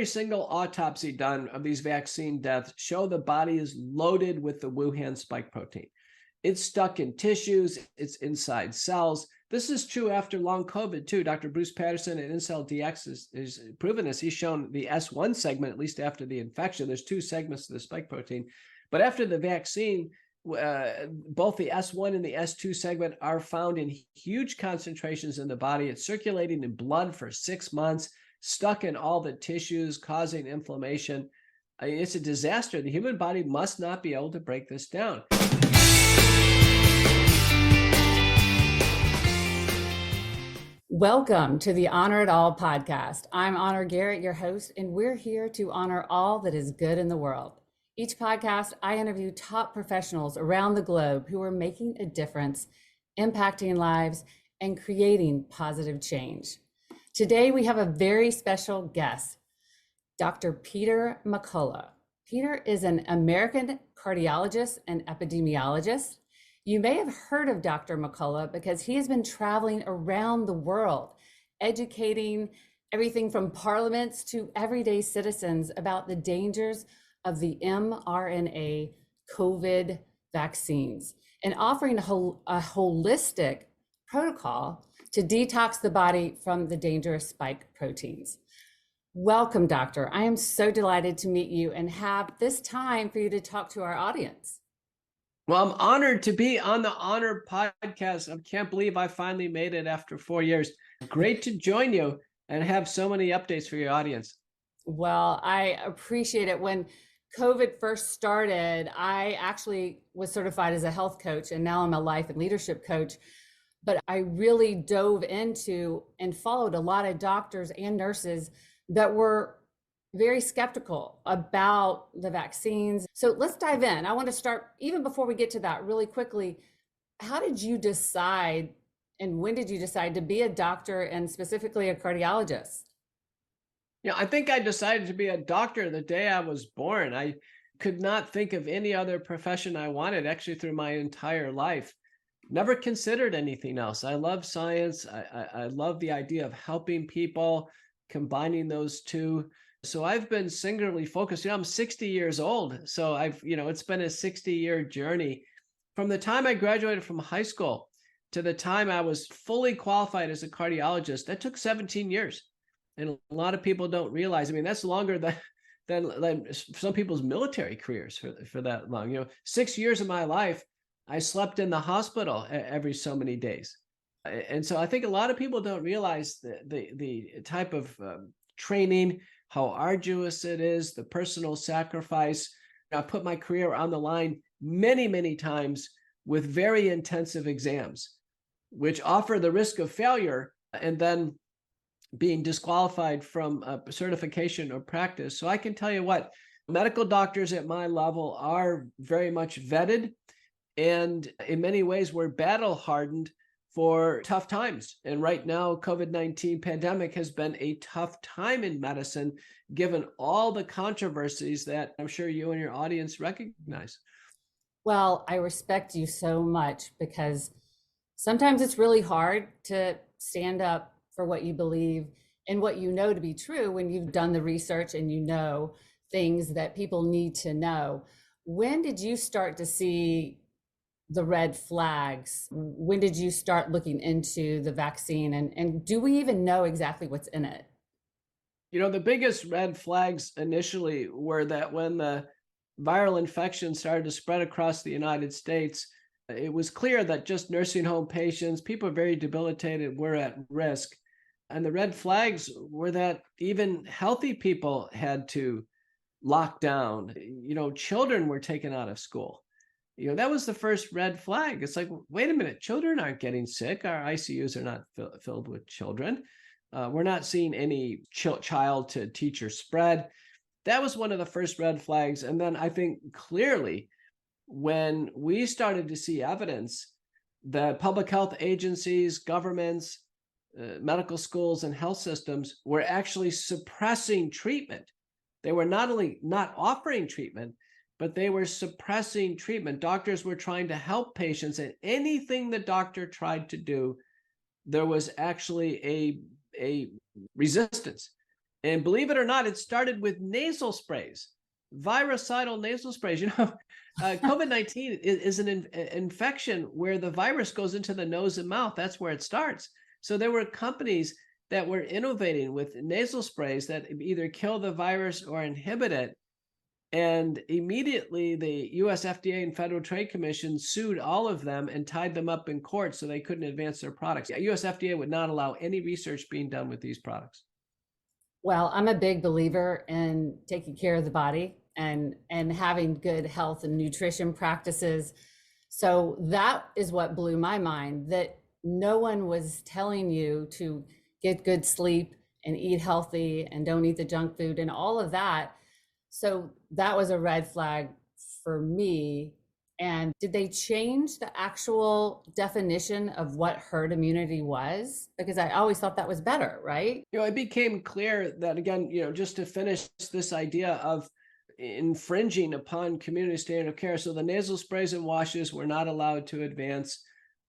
single autopsy done of these vaccine deaths show the body is loaded with the Wuhan spike protein. It's stuck in tissues, it's inside cells. This is true after long COVID too. Dr. Bruce Patterson at Incell DX is proven this. He's shown the S1 segment, at least after the infection. There's two segments of the spike protein. But after the vaccine, both the S1 and the S2 segment are found in huge concentrations in the body. It's circulating in blood for 6 months, stuck in all the tissues, causing inflammation. I mean, it's a disaster. The human body must not be able to break this down. Welcome to the Honor It All podcast. I'm Honor Garrett, your host, and we're here to honor all that is good in the world. Each podcast, I interview top professionals around the globe who are making a difference, impacting lives, and creating positive change. Today, we have a very special guest, Dr. Peter McCullough. Peter is an American cardiologist and epidemiologist. You may have heard of Dr. McCullough because he has been traveling around the world, educating everything from parliaments to everyday citizens about the dangers of the mRNA COVID vaccines and offering a holistic protocol to detox the body from the dangerous spike proteins. Welcome, Doctor. I am so delighted to meet you and have this time for you to talk to our audience. Well, I'm honored to be on the Honor podcast. I can't believe I finally made it after 4 years. Great to join you and have so many updates for your audience. Well, I appreciate it. When COVID first started, I actually was certified as a health coach, and now I'm a life and leadership coach. But I really dove into and followed a lot of doctors and nurses that were very skeptical about the vaccines. So let's dive in. I want to start, even before we get to that, really quickly. How did you decide, and when did you decide to be a doctor and specifically a cardiologist? Yeah, I think I decided to be a doctor the day I was born. I could not think of any other profession I wanted, actually, through my entire life. Never considered anything else. I love science. I love the idea of helping people, combining those two. So I've been singularly focused. I'm 60 years old. So it's been a 60-year journey. From the time I graduated from high school to the time I was fully qualified as a cardiologist, that took 17 years. And a lot of people don't realize, that's longer than some people's military careers for that long. 6 years of my life, I slept in the hospital every so many days. And so I think a lot of people don't realize the type of training, how arduous it is, the personal sacrifice. I put my career on the line many, many times with very intensive exams, which offer the risk of failure and then being disqualified from certification or practice. So I can tell you what, medical doctors at my level are very much vetted, and in many ways we're battle hardened for tough times. And right now, COVID-19 pandemic has been a tough time in medicine, given all the controversies that I'm sure you and your audience recognize. Well, I respect you so much, because sometimes it's really hard to stand up for what you believe and what you know to be true when you've done the research and you know things that people need to know. When did you start to see the red flags? When did you start looking into the vaccine, and do we even know exactly what's in it? The biggest red flags initially were that when the viral infection started to spread across the United States, it was clear that just nursing home patients, people very debilitated, were at risk. And the red flags were that even healthy people had to lock down. Children were taken out of school. That was the first red flag. It's like, wait a minute, children aren't getting sick. Our ICUs are not filled with children. We're not seeing any child to teacher spread. That was one of the first red flags. And then I think clearly, when we started to see evidence that public health agencies, governments, medical schools, and health systems were actually suppressing treatment. They were not only not offering treatment, but they were suppressing treatment. Doctors were trying to help patients, and anything the doctor tried to do, there was actually a resistance. And believe it or not, it started with nasal sprays, virucidal nasal sprays. COVID-19 is an infection where the virus goes into the nose and mouth. That's where it starts. So there were companies that were innovating with nasal sprays that either kill the virus or inhibit it. And immediately the US FDA and Federal Trade Commission sued all of them and tied them up in court so they couldn't advance their products. US FDA would not allow any research being done with these products. Well, I'm a big believer in taking care of the body and having good health and nutrition practices. So that is what blew my mind, that no one was telling you to get good sleep and eat healthy and don't eat the junk food and all of that. So that was a red flag for me. And did they change the actual definition of what herd immunity was? Because I always thought that was better, right? It became clear that, again, just to finish this idea of infringing upon community standard of care. So the nasal sprays and washes were not allowed to advance.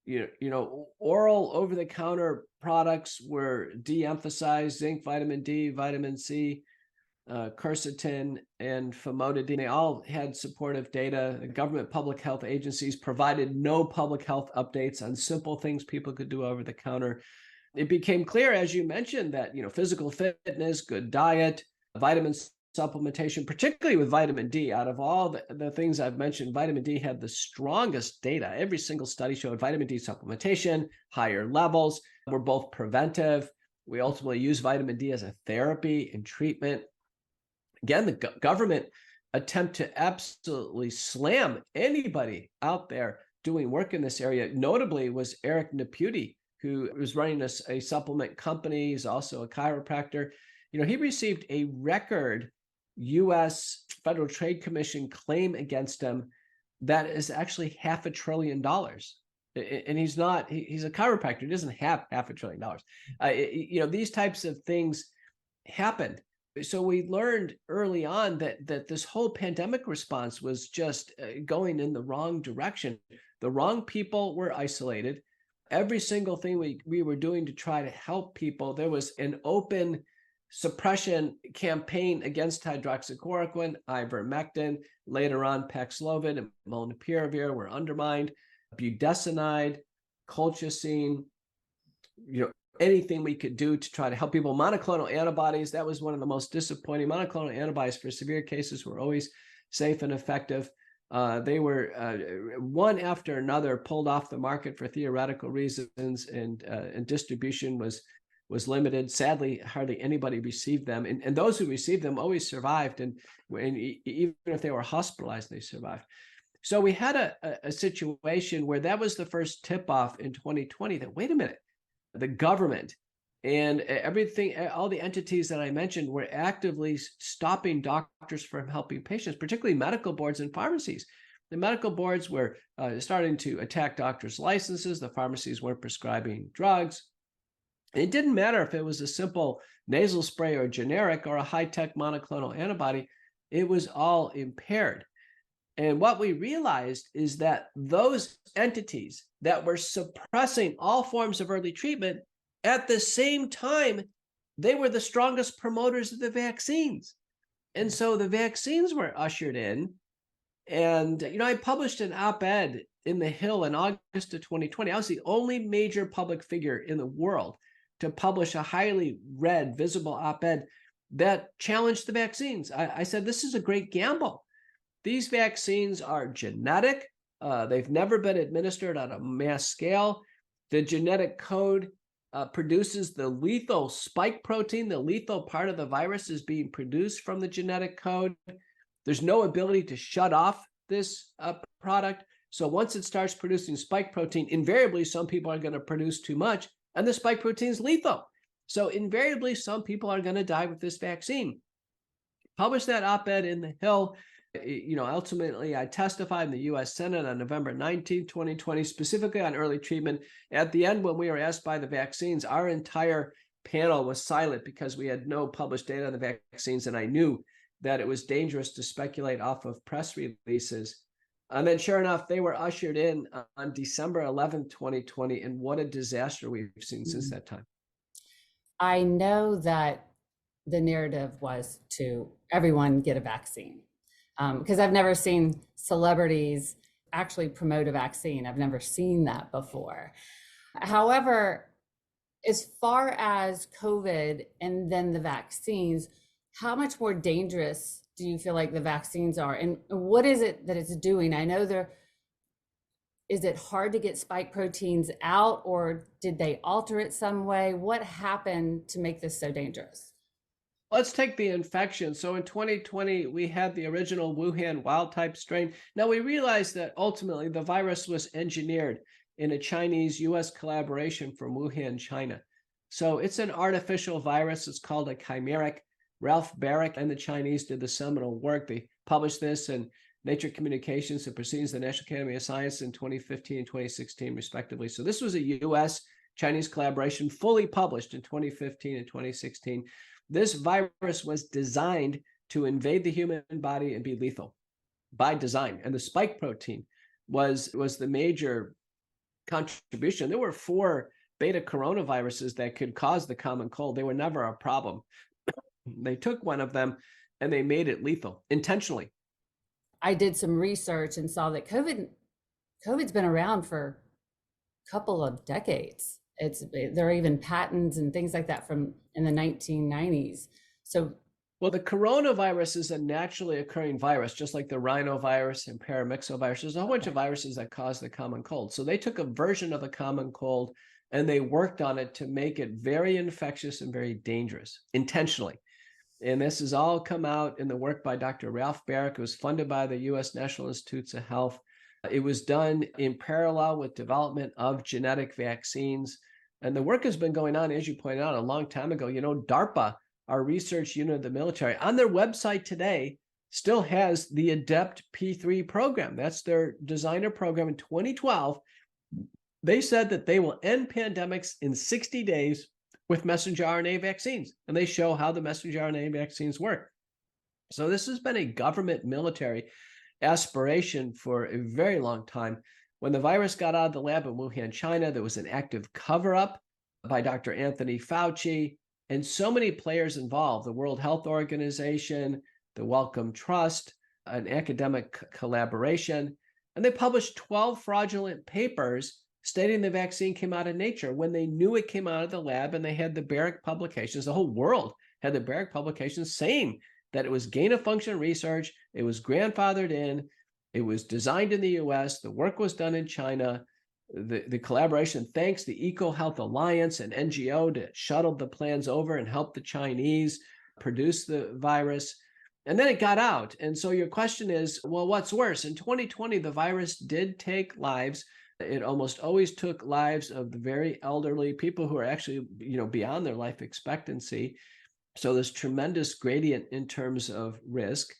Oral over-the-counter products were de-emphasized: zinc, vitamin D, vitamin C, quercetin, and famotidine. They all had supportive data. The government public health agencies provided no public health updates on simple things people could do over the counter. It became clear, as you mentioned, that physical fitness, good diet, vitamin supplementation, particularly with vitamin D, out of all the things I've mentioned, vitamin D had the strongest data. Every single study showed vitamin D supplementation, higher levels, were both preventive. We ultimately use vitamin D as a therapy and treatment. Again, the government attempt to absolutely slam anybody out there doing work in this area. Notably was Eric Naputi, who was running a supplement company. He's also a chiropractor. He received a record U.S. Federal Trade Commission claim against him that is actually $500 billion. And he's a chiropractor. He doesn't have $500 billion. These types of things happened. So we learned early on that this whole pandemic response was just going in the wrong direction. The wrong people were isolated. Every single thing we were doing to try to help people, there was an open suppression campaign against hydroxychloroquine, ivermectin, later on Paxlovid and molnupiravir were undermined, budesonide, colchicine, anything we could do to try to help people. Monoclonal antibodies, that was one of the most disappointing. Monoclonal antibodies for severe cases were always safe and effective. They were one after another pulled off the market for theoretical reasons, and distribution was limited. Sadly, hardly anybody received them. And those who received them always survived. And even if they were hospitalized, they survived. So we had a situation where that was the first tip-off in 2020 that, wait a minute, the government and everything, all the entities that I mentioned were actively stopping doctors from helping patients, particularly medical boards and pharmacies. The medical boards were starting to attack doctors' licenses. The pharmacies weren't prescribing drugs. It didn't matter if it was a simple nasal spray or generic or a high-tech monoclonal antibody. It was all impaired. And what we realized is that those entities that were suppressing all forms of early treatment, at the same time, they were the strongest promoters of the vaccines. And so the vaccines were ushered in. And, I published an op-ed in The Hill in August of 2020. I was the only major public figure in the world to publish a highly read, visible op-ed that challenged the vaccines. I said, this is a great gamble. These vaccines are genetic. They've never been administered on a mass scale. The genetic code produces the lethal spike protein. The lethal part of the virus is being produced from the genetic code. There's no ability to shut off this product. So once it starts producing spike protein, invariably some people are going to produce too much, and the spike protein is lethal. So invariably some people are going to die with this vaccine. Published that op-ed in The Hill. Ultimately, I testified in the U.S. Senate on November 19, 2020, specifically on early treatment. At the end, when we were asked by the vaccines, our entire panel was silent because we had no published data on the vaccines, and I knew that it was dangerous to speculate off of press releases. And then sure enough, they were ushered in on December 11, 2020, and what a disaster we've seen since that time. I know that the narrative was to everyone get a vaccine. Because I've never seen celebrities actually promote a vaccine. I've never seen that before. However, as far as COVID and then the vaccines, how much more dangerous do you feel like the vaccines are? And what is it that it's doing? I know is it hard to get spike proteins out, or did they alter it some way? What happened to make this so dangerous? Let's take the infection. So in 2020, we had the original Wuhan wild type strain. Now we realized that ultimately the virus was engineered in a Chinese-US collaboration from Wuhan, China. So it's an artificial virus. It's called a chimeric. Ralph Baric and the Chinese did the seminal work. They published this in Nature Communications and Proceedings of the National Academy of Science in 2015 and 2016, respectively. So this was a US Chinese collaboration, fully published in 2015 and 2016. This virus was designed to invade the human body and be lethal by design. And the spike protein was the major contribution. There were 4 beta coronaviruses that could cause the common cold. They were never a problem. They took one of them and they made it lethal intentionally. I did some research and saw that COVID's been around for a couple of decades. There are even patents and things like that from in the 1990s. So, well, the coronavirus is a naturally occurring virus, just like the rhinovirus and paramyxovirus. There's a whole bunch of viruses that cause the common cold. So they took a version of the common cold and they worked on it to make it very infectious and very dangerous intentionally. And this has all come out in the work by Dr. Ralph Baric. It was funded by the U.S. National Institutes of Health. It was done in parallel with development of genetic vaccines. And the work has been going on, as you pointed out, a long time ago. You know, DARPA, our research unit of the military, on their website today, still has the ADEPT P3 program. That's their designer program in 2012. They said that they will end pandemics in 60 days with messenger RNA vaccines, and they show how the messenger RNA vaccines work. So this has been a government military aspiration for a very long time. When the virus got out of the lab in Wuhan, China, there was an active cover-up by Dr. Anthony Fauci and so many players involved, the World Health Organization, the Wellcome Trust, an academic collaboration, and they published 12 fraudulent papers stating the vaccine came out of nature when they knew it came out of the lab, and they had the Baric publications. The whole world had the Baric publications saying that it was gain-of-function research, it was grandfathered in, it was designed in the US, the work was done in China, the collaboration, thanks the EcoHealth Alliance and NGO that shuttled the plans over and helped the Chinese produce the virus. And then it got out. And so your question is, well, what's worse? In 2020, the virus did take lives. It almost always took lives of the very elderly, people who are actually, beyond their life expectancy. So there's tremendous gradient in terms of risk.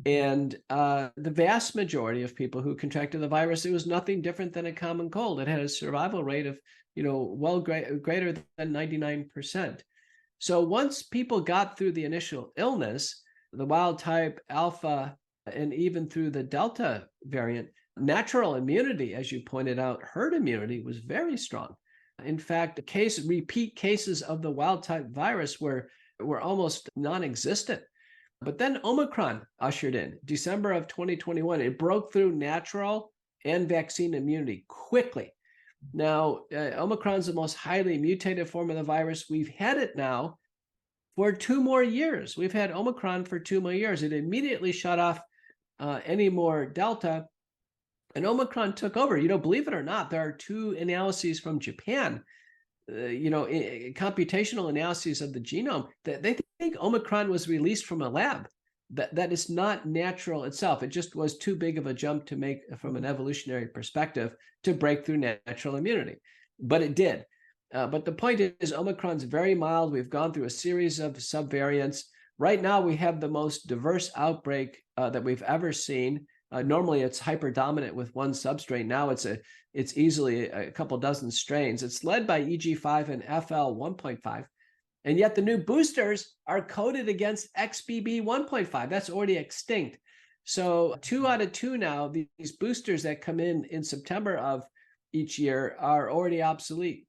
And the vast majority of people who contracted the virus, it was nothing different than a common cold. It had a survival rate of, greater than 99%. So once people got through the initial illness, the wild type Alpha, and even through the Delta variant, natural immunity, as you pointed out, herd immunity was very strong. In fact, repeat cases of the wild type virus were almost non-existent. But then Omicron ushered in December of 2021. It broke through natural and vaccine immunity quickly. Now, Omicron is the most highly mutated form of the virus. We've had it now for 2 more years. We've had Omicron for 2 more years. It immediately shut off any more Delta, and Omicron took over. Believe it or not, there are 2 analyses from Japan, computational analyses of the genome, that they think Omicron was released from a lab. That is not natural itself. It just was too big of a jump to make from an evolutionary perspective to break through natural immunity. But it did. But the point is, Omicron's very mild. We've gone through a series of subvariants. Right now, we have the most diverse outbreak that we've ever seen. Normally, it's hyperdominant with one substrain. Now it's easily a couple dozen strains. It's led by EG5 and FL 1.5. And yet the new boosters are coded against XBB 1.5. That's already extinct. So 2 out of 2 now, these boosters that come in September of each year are already obsolete.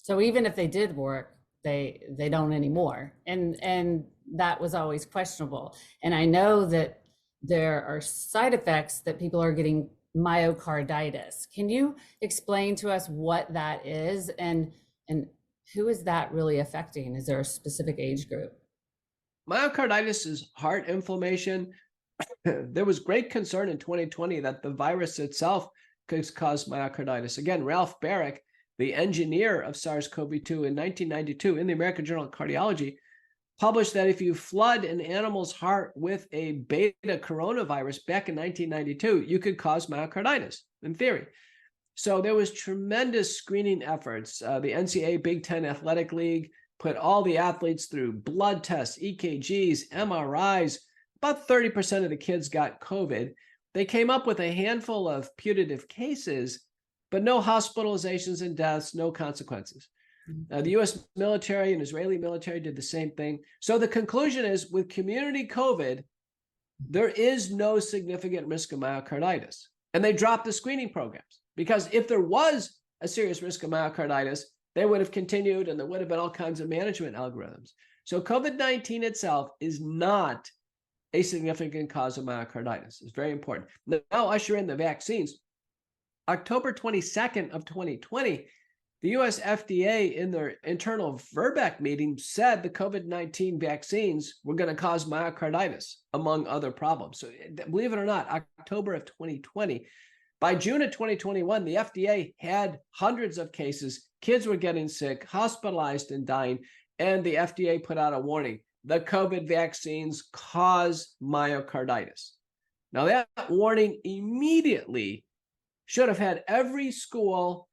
So even if they did work, they don't anymore, and that was always questionable. And I know that there are side effects that people are getting myocarditis. Can you explain to us what that is, and who is that really affecting? Is there a specific age group? Myocarditis is heart inflammation. There was great concern in 2020 that the virus itself could cause myocarditis. Again, Ralph Baric, the engineer of SARS-CoV-2 in 1992 in the American Journal of Cardiology, published that if you flood an animal's heart with a beta coronavirus back in 1992, you could cause myocarditis, in theory. So there was tremendous screening efforts. The NCAA Big Ten Athletic League put all the athletes through blood tests, EKGs, MRIs. About 30% of the kids got COVID. They came up with a handful of putative cases, but no hospitalizations and deaths, no consequences. The US military and Israeli military did the same thing. So the conclusion is, with community COVID, there is no significant risk of myocarditis. And they dropped the screening programs, because if there was a serious risk of myocarditis, they would have continued and there would have been all kinds of management algorithms. So COVID-19 itself is not a significant cause of myocarditis. It's very important. Now usher in the vaccines. October 22nd of 2020, the US FDA in their internal VRBPAC meeting said the COVID-19 vaccines were going to cause myocarditis, among other problems. So believe it or not, October of 2020, by June of 2021, the FDA had hundreds of cases. Kids were getting sick, hospitalized and dying, and the FDA put out a warning. The COVID vaccines cause myocarditis. Now that warning immediately should have had every school,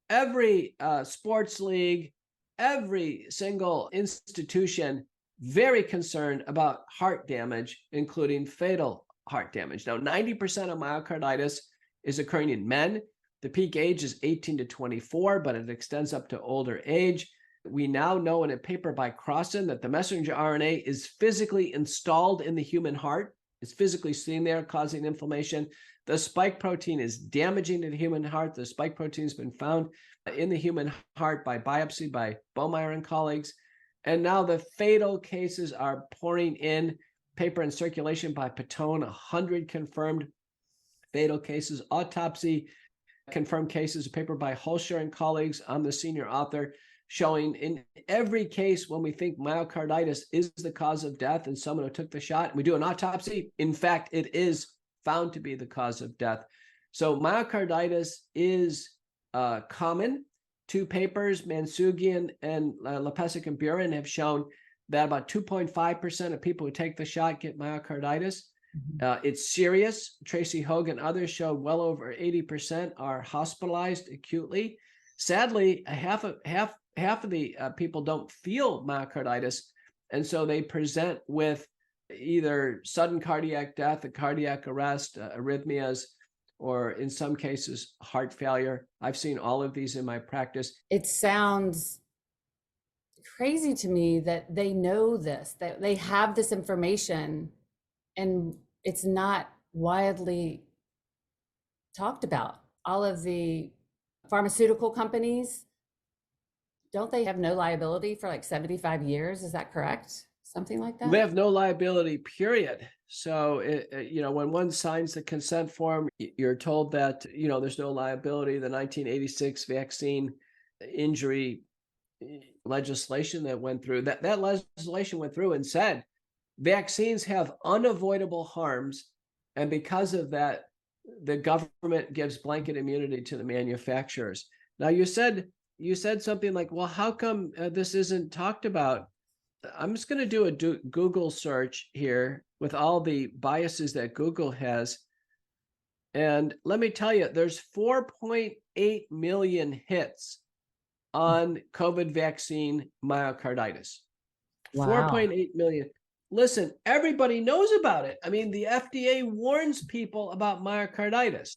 every sports league, every single institution very concerned about heart damage, including fatal heart damage. Now, 90% of myocarditis is occurring in men. The peak age is 18 to 24, but it extends up to older age. We now know in a paper by Crossan that the messenger RNA is physically installed in the human heart. It's physically seen there, causing inflammation. The spike protein is damaging to the human heart. The spike protein has been found in the human heart by biopsy by Bohmeyer and colleagues. And now the fatal cases are pouring in. Paper in Circulation by Patone, 100 confirmed fatal cases. Autopsy confirmed cases, a paper by Holscher and colleagues. I'm the senior author, showing in every case when we think myocarditis is the cause of death in someone who took the shot, and we do an autopsy, in fact, it is found to be the cause of death. So myocarditis is common. Two papers, Mansugian and Lepesic and Buren, have shown that about 2.5% of people who take the shot get myocarditis. It's serious. Tracy Hogue and others showed well over 80% are hospitalized acutely. Sadly, half of the people don't feel myocarditis, and so they present with either sudden cardiac death, a cardiac arrest, arrhythmias, or in some cases, heart failure. I've seen all of these in my practice. It sounds crazy to me that they know this, that they have this information, and it's not widely talked about. All of the pharmaceutical companies, don't they have no liability for like 75 years? Is that correct? Something like that? They have no liability, period. So, when one signs the consent form, you're told that, there's no liability. The 1986 vaccine injury legislation that went through, that legislation went through and said vaccines have unavoidable harms. And because of that, the government gives blanket immunity to the manufacturers. Now, you said something like, well, how come this isn't talked about? I'm just going to do a Google search here with all the biases that Google has. And let me tell you, there's 4.8 million hits on COVID vaccine myocarditis. Wow. 4.8 million. Listen, everybody knows about it. I mean, the FDA warns people about myocarditis.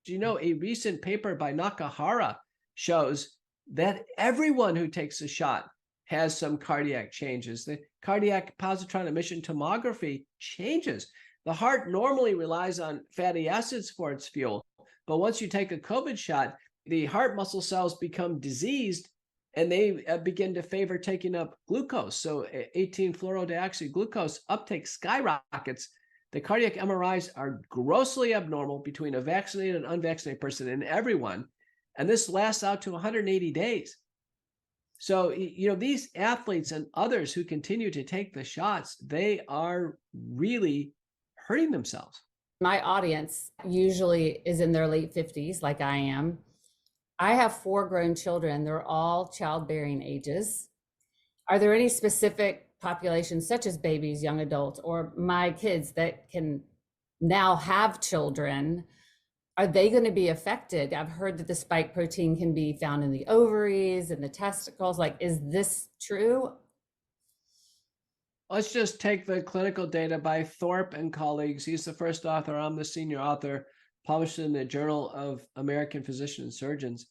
A recent paper by Nakahara shows that everyone who takes a shot has some cardiac changes. The cardiac positron emission tomography changes. The heart normally relies on fatty acids for its fuel, but once you take a COVID shot, the heart muscle cells become diseased and they begin to favor taking up glucose. So 18-fluorodeoxyglucose uptake skyrockets. The cardiac MRIs are grossly abnormal between a vaccinated and unvaccinated person in everyone. And this lasts out to 180 days. So, these athletes and others who continue to take the shots, they are really hurting themselves. My audience usually is in their late 50s, like I am. I have 4 grown children. They're all childbearing ages. Are there any specific populations, such as babies, young adults, or my kids that can now have children? Are they going to be affected? I've heard that the spike protein can be found in the ovaries and the testicles. Like, is this true? Let's just take the clinical data by Thorpe and colleagues. He's the first author. I'm the senior author, published in the Journal of American Physicians and Surgeons.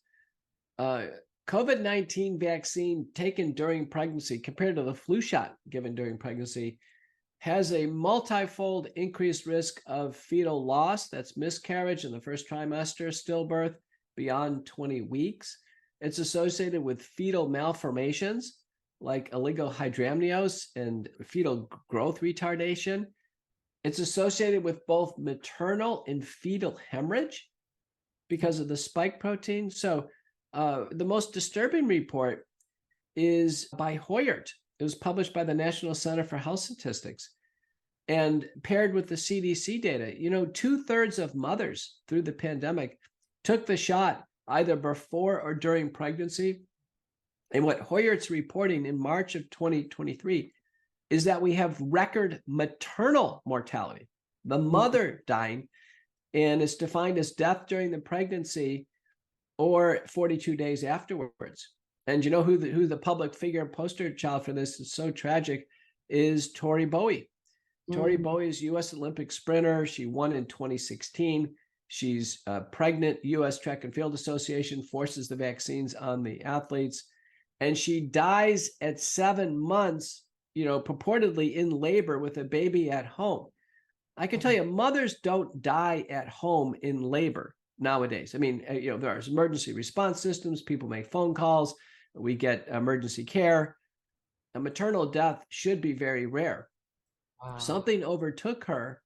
COVID-19 vaccine taken during pregnancy compared to the flu shot given during pregnancy has a multifold increased risk of fetal loss, that's miscarriage in the first trimester, stillbirth beyond 20 weeks. It's associated with fetal malformations like oligohydramnios and fetal growth retardation. It's associated with both maternal and fetal hemorrhage because of the spike protein. So the most disturbing report is by Hoyert. It was published by the National Center for Health Statistics and paired with the CDC data. 2/3 of mothers through the pandemic took the shot either before or during pregnancy. And what Hoyert's reporting in March of 2023 is that we have record maternal mortality, the mother dying, and it's defined as death during the pregnancy or 42 days afterwards. And who the public figure poster child for this is so tragic is Tori Bowie. Tori Bowie is U.S. Olympic sprinter. She won in 2016. She's pregnant. U.S. Track and Field Association forces the vaccines on the athletes. And she dies at 7 months, purportedly in labor with a baby at home. I can tell you, mothers don't die at home in labor nowadays. I mean, there are emergency response systems. People make phone calls. We get emergency care. A maternal death should be very rare. Wow. Something overtook her,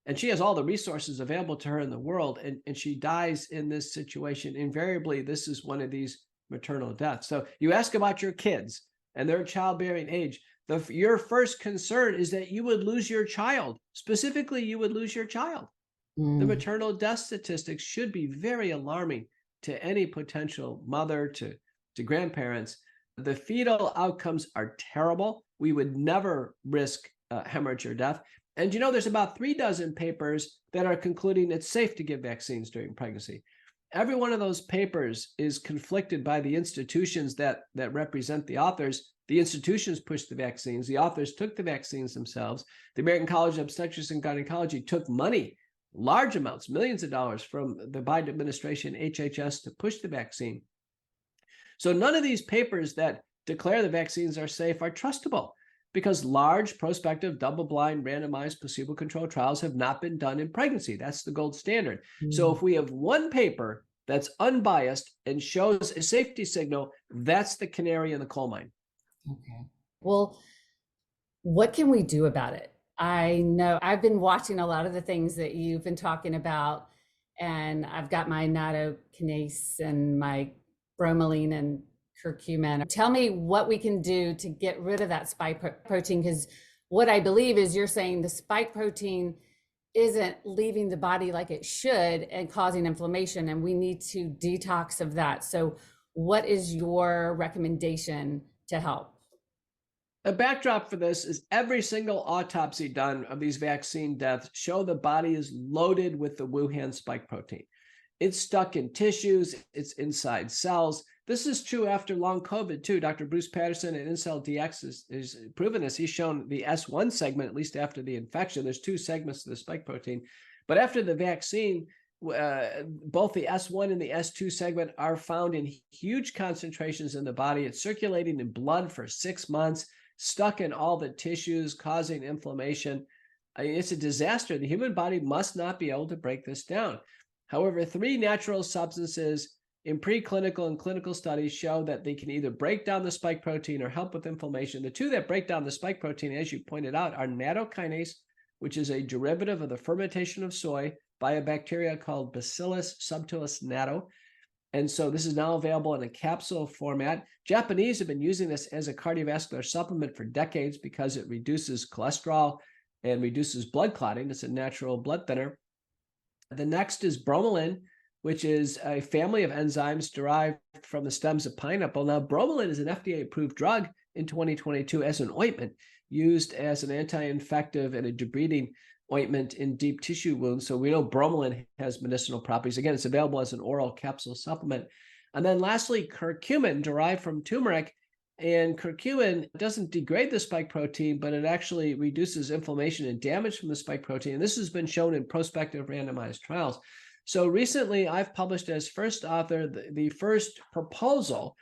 and she has all the resources available to her in the world, and she dies in this situation. Invariably, this is one of these maternal deaths. So you ask about your kids and their childbearing age. Your first concern is that you would lose your child. Specifically, you would lose your child. The maternal death statistics should be very alarming to any potential mother, to grandparents. The fetal outcomes are terrible. We would never risk hemorrhage or death. And there's about 36 papers that are concluding it's safe to give vaccines during pregnancy. Every one of those papers is conflicted by the institutions that represent the authors. The institutions pushed the vaccines. The authors took the vaccines themselves. The American College of Obstetrics and Gynecology took money, large amounts, millions of dollars from the Biden administration, HHS, to push the vaccine. So none of these papers that declare the vaccines are safe are trustable, because large prospective double-blind randomized placebo-controlled trials have not been done in pregnancy. That's the gold standard. So if we have one paper that's unbiased and shows a safety signal, that's the canary in the coal mine. Okay. Well, what can we do about it? I know I've been watching a lot of the things that you've been talking about, and I've got my nattokinase and my bromelain and curcumin. Tell me what we can do to get rid of that spike protein, because what I believe is you're saying the spike protein isn't leaving the body like it should and causing inflammation, and we need to detox of that. So what is your recommendation to help? The backdrop for this is every single autopsy done of these vaccine deaths show the body is loaded with the Wuhan spike protein. It's stuck in tissues, it's inside cells. This is true after long COVID too. Dr. Bruce Patterson at InCellDX is proven this. He's shown the S1 segment, at least after the infection. There's 2 segments of the spike protein. But after the vaccine, both the S1 and the S2 segment are found in huge concentrations in the body. It's circulating in blood for 6 months, stuck in all the tissues, causing inflammation. It's a disaster. The human body must not be able to break this down. However, 3 natural substances in preclinical and clinical studies show that they can either break down the spike protein or help with inflammation. The two that break down the spike protein, as you pointed out, are nattokinase, which is a derivative of the fermentation of soy by a bacteria called Bacillus subtilis natto. And so this is now available in a capsule format. Japanese have been using this as a cardiovascular supplement for decades because it reduces cholesterol and reduces blood clotting. It's a natural blood thinner. The next is bromelain, which is a family of enzymes derived from the stems of pineapple. Now, bromelain is an FDA-approved drug in 2022 as an ointment used as an anti-infective and a debriding ointment in deep tissue wounds. So we know bromelain has medicinal properties. Again, it's available as an oral capsule supplement. And then lastly, curcumin, derived from turmeric. And curcumin doesn't degrade the spike protein, but it actually reduces inflammation and damage from the spike protein. And this has been shown in prospective randomized trials. So recently, I've published as first author the first proposal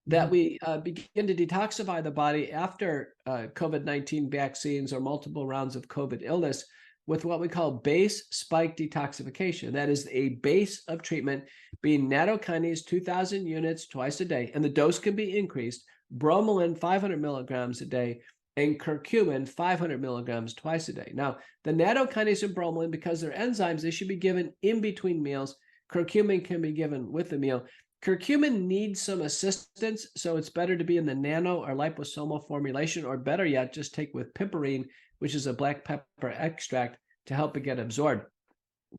that we begin to detoxify the body after COVID-19 vaccines or multiple rounds of COVID illness with what we call base spike detoxification. That is a base of treatment being nattokinase 2,000 units twice a day, and the dose can be increased, bromelain 500 milligrams a day, and curcumin 500 milligrams twice a day. Now, the nattokinase and bromelain, because they're enzymes, they should be given in between meals. Curcumin can be given with the meal. Curcumin needs some assistance, so it's better to be in the nano or liposomal formulation, or better yet, just take with piperine, which is a black pepper extract, to help it get absorbed.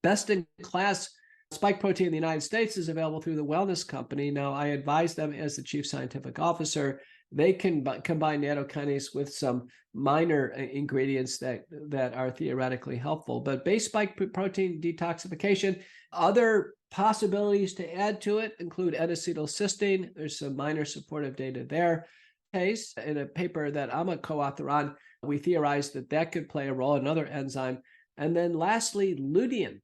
Best in class spike protein in the United States is available through the Wellness Company. Now, I advise them as the chief scientific officer. They can combine nattokinase with some minor ingredients that are theoretically helpful. But base spike protein detoxification, other possibilities to add to it include N-acetylcysteine. There's some minor supportive data there. In a paper that I'm a co-author on, we theorized that could play a role, another enzyme. And then lastly, lutein.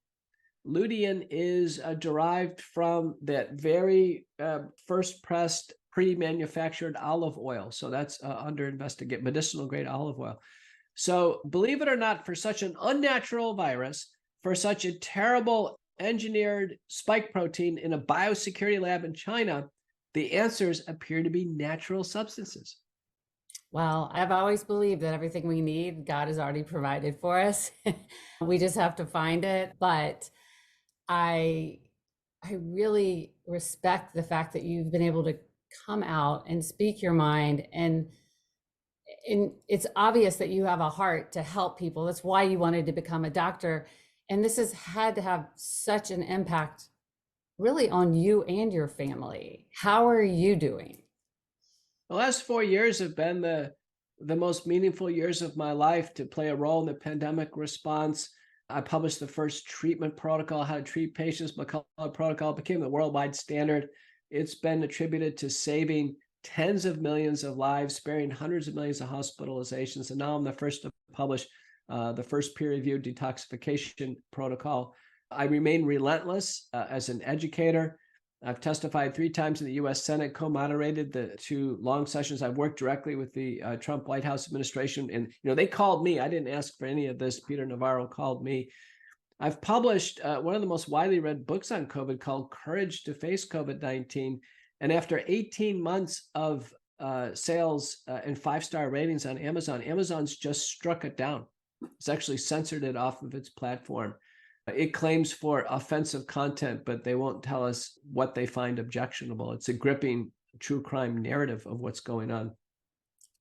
Lutein is derived from that very first pressed pre-manufactured olive oil. So that's under investigation, medicinal grade olive oil. So believe it or not, for such an unnatural virus, for such a terrible engineered spike protein in a biosecurity lab in China, the answers appear to be natural substances. Well, I've always believed that everything we need, God has already provided for us. We just have to find it. But I really respect the fact that you've been able to come out and speak your mind, and it's obvious that you have a heart to help people. That's why you wanted to become a doctor. And this has had to have such an impact really on you and your family. How are you doing? The last 4 years have been the most meaningful years of my life to play a role in the pandemic response. I published the first treatment protocol, how to treat patients. McCullough protocol became the worldwide standard. It's been attributed to saving tens of millions of lives, sparing hundreds of millions of hospitalizations. And now I'm the first to publish the first peer-reviewed detoxification protocol. I remain relentless as an educator. I've testified 3 times in the U.S. Senate, co-moderated the 2 long sessions. I've worked directly with the Trump White House administration, and they called me. I didn't ask for any of this. Peter Navarro called me. I've published one of the most widely read books on COVID called Courage to Face COVID-19. And after 18 months of sales and 5-star ratings on Amazon, Amazon's just struck it down. It's actually censored it off of its platform. It claims for offensive content, but they won't tell us what they find objectionable. It's a gripping true crime narrative of what's going on.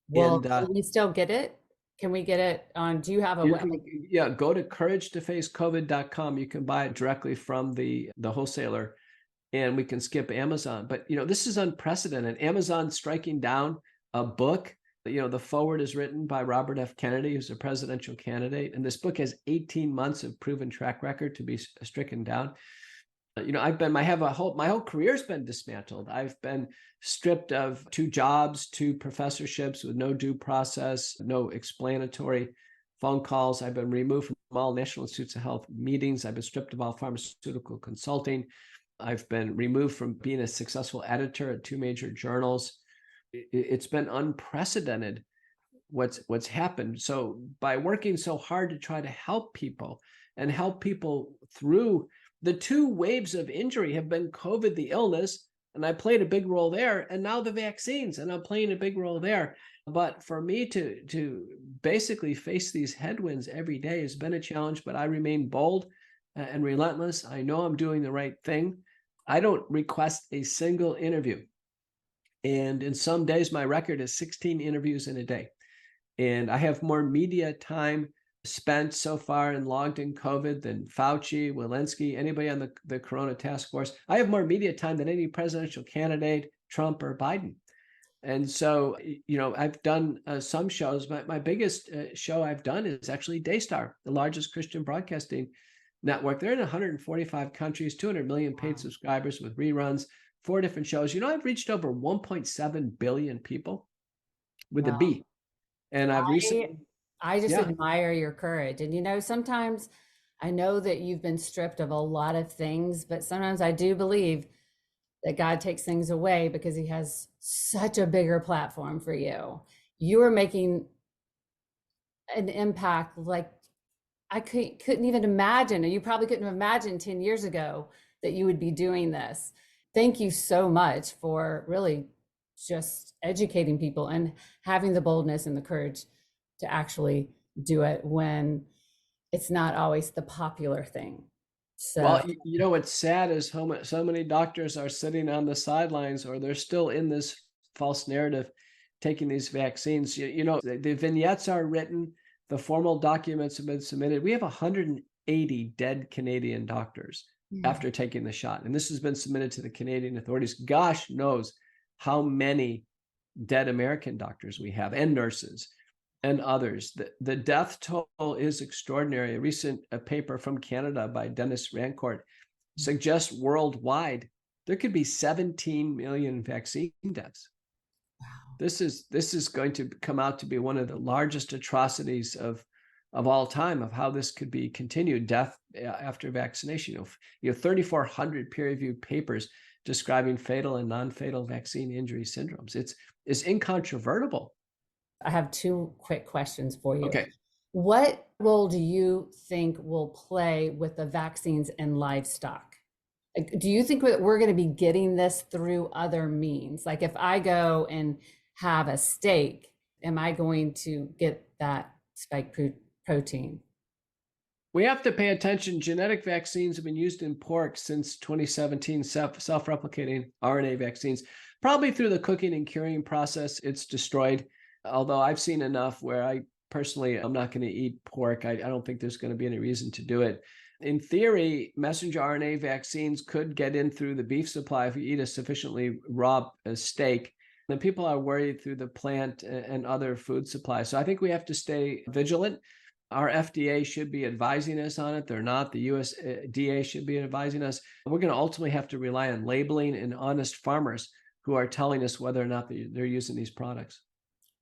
Well, can we still get it? Can we get it on? Do you have a web? Yeah, go to couragetofacecovid.com. You can buy it directly from the wholesaler, and we can skip Amazon. But this is unprecedented. Amazon striking down a book. The foreword is written by Robert F. Kennedy, who's a presidential candidate, and this book has 18 months of proven track record to be stricken down. My whole career's been dismantled. I've been stripped of 2 jobs, 2 professorships with no due process, no explanatory phone calls. I've been removed from all National Institutes of Health meetings. I've been stripped of all pharmaceutical consulting. I've been removed from being a successful editor at 2 major journals. It's been unprecedented what's happened. So by working so hard to try to help people and help people through the two waves of injury have been COVID, the illness, and I played a big role there, and now the vaccines, and I'm playing a big role there. But for me to basically face these headwinds every day has been a challenge, but I remain bold and relentless. I know I'm doing the right thing. I don't request a single interview. And in some days, my record is 16 interviews in a day. And I have more media time spent so far and logged in COVID than Fauci, Walensky, anybody on the Corona task force. I have more media time than any presidential candidate, Trump or Biden. And so, I've done some shows. My biggest show I've done is actually Daystar, the largest Christian broadcasting network. They're in 145 countries, 200 million paid subscribers with reruns, 4 different shows. I've reached over 1.7 billion people with a B. And I've recently... I just admire your courage. And, sometimes I know that you've been stripped of a lot of things, but sometimes I do believe that God takes things away because he has such a bigger platform for you. You are making an impact like I couldn't even imagine, and you probably couldn't have imagined 10 years ago that you would be doing this. Thank you so much for really just educating people and having the boldness and the courage to actually do it when it's not always the popular thing. So, well, what's sad is so many doctors are sitting on the sidelines, or they're still in this false narrative, taking these vaccines. The vignettes are written, the formal documents have been submitted. We have 180 dead Canadian doctors after taking the shot, and this has been submitted to the Canadian authorities. Gosh knows how many dead American doctors we have, and nurses and others. The death toll is extraordinary. A recent paper from Canada by Dennis Rancourt suggests worldwide there could be 17 million vaccine deaths. Wow. This is going to come out to be one of the largest atrocities of all time, of how this could be continued, death after vaccination. 3,400 peer-reviewed papers describing fatal and non-fatal vaccine injury syndromes. It's incontrovertible. I have 2 quick questions for you. Okay. What role do you think will play with the vaccines in livestock? Do you think that we're going to be getting this through other means? Like if I go and have a steak, am I going to get that spike protein? We have to pay attention. Genetic vaccines have been used in pork since 2017, self-replicating RNA vaccines. Probably through the cooking and curing process, it's destroyed. Although I've seen enough where I personally, I'm not going to eat pork. I don't think there's going to be any reason to do it. In theory, messenger RNA vaccines could get in through the beef supply if you eat a sufficiently raw steak. And people are worried through the plant and other food supply. So I think we have to stay vigilant. Our FDA should be advising us on it. They're not. The USDA should be advising us. We're going to ultimately have to rely on labeling and honest farmers who are telling us whether or not they're using these products.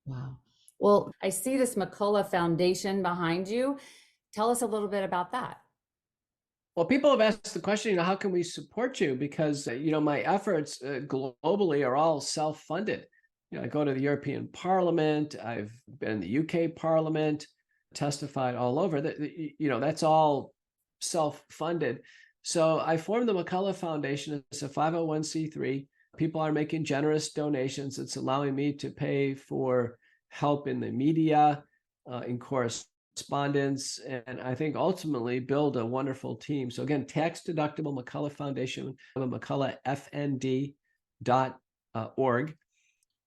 Wow. Well, I see this McCullough Foundation behind you. Tell us a little bit about that. Well, people have asked the question, how can we support you? Because, my efforts globally are all self-funded. I go to the European Parliament. I've been in the UK Parliament, testified all over. That's all self-funded. So I formed the McCullough Foundation. It's a 501c3. People are making generous donations. It's allowing me to pay for help in the media, in correspondence, and I think ultimately build a wonderful team. So again, tax deductible McCullough Foundation, McCulloughFND.org.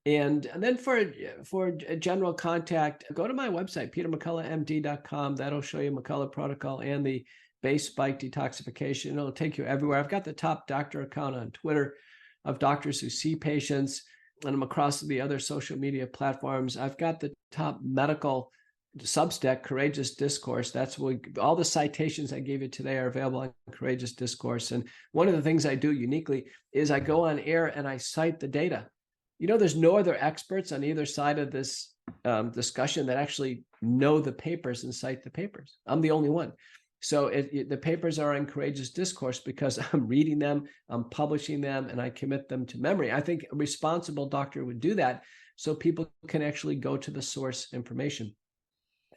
And then for a general contact, go to my website, petermcculloughmd.com. That'll show you McCullough protocol and the base spike detoxification. It'll take you everywhere. I've got the top doctor account on Twitter of doctors who see patients, and I'm across the other social media platforms. I've got the top medical Substack, Courageous Discourse. That's what all the citations I gave you today are available on Courageous Discourse. And one of the things I do uniquely is I go on air and I cite the data. There's no other experts on either side of this discussion that actually know the papers and cite the papers. I'm the only one. So the papers are in Courageous Discourse because I'm reading them, I'm publishing them, and I commit them to memory. I think a responsible doctor would do that so people can actually go to the source information.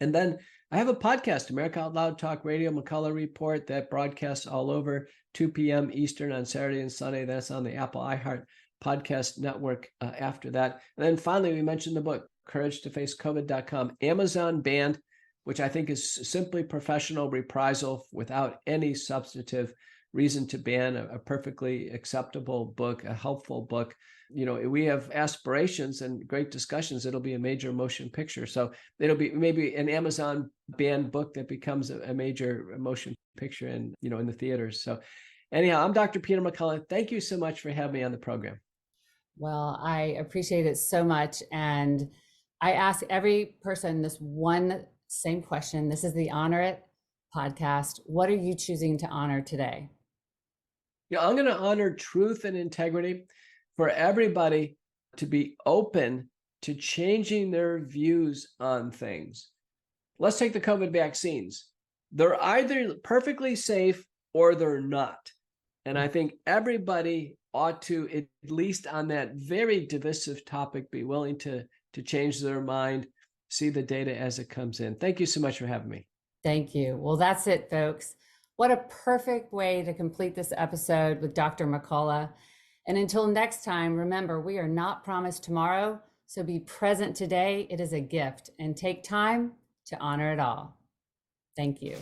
And then I have a podcast, America Out Loud Talk Radio, McCullough Report, that broadcasts all over 2 p.m. Eastern on Saturday and Sunday. That's on the Apple iHeart podcast network after that. And then finally, we mentioned the book, Courage to Face COVID.com, Amazon banned, which I think is simply professional reprisal without any substantive reason to ban. A perfectly acceptable book, a helpful book. We have aspirations and great discussions. It'll be a major motion picture. So it'll be maybe an Amazon banned book that becomes a major motion picture in the theaters. So anyhow, I'm Dr. Peter McCullough. Thank you so much for having me on the program. Well, I appreciate it so much. And I ask every person this one same question. This is the Honor It podcast. What are you choosing to honor today? I'm going to honor truth and integrity for everybody to be open to changing their views on things. Let's take the COVID vaccines. They're either perfectly safe or they're not. And I think everybody ought to, at least on that very divisive topic, be willing to change their mind, see the data as it comes in. Thank you so much for having me. Thank you. Well, that's it, folks. What a perfect way to complete this episode with Dr. McCullough. And until next time, remember, we are not promised tomorrow, so be present today. It is a gift, and take time to honor it all. Thank you.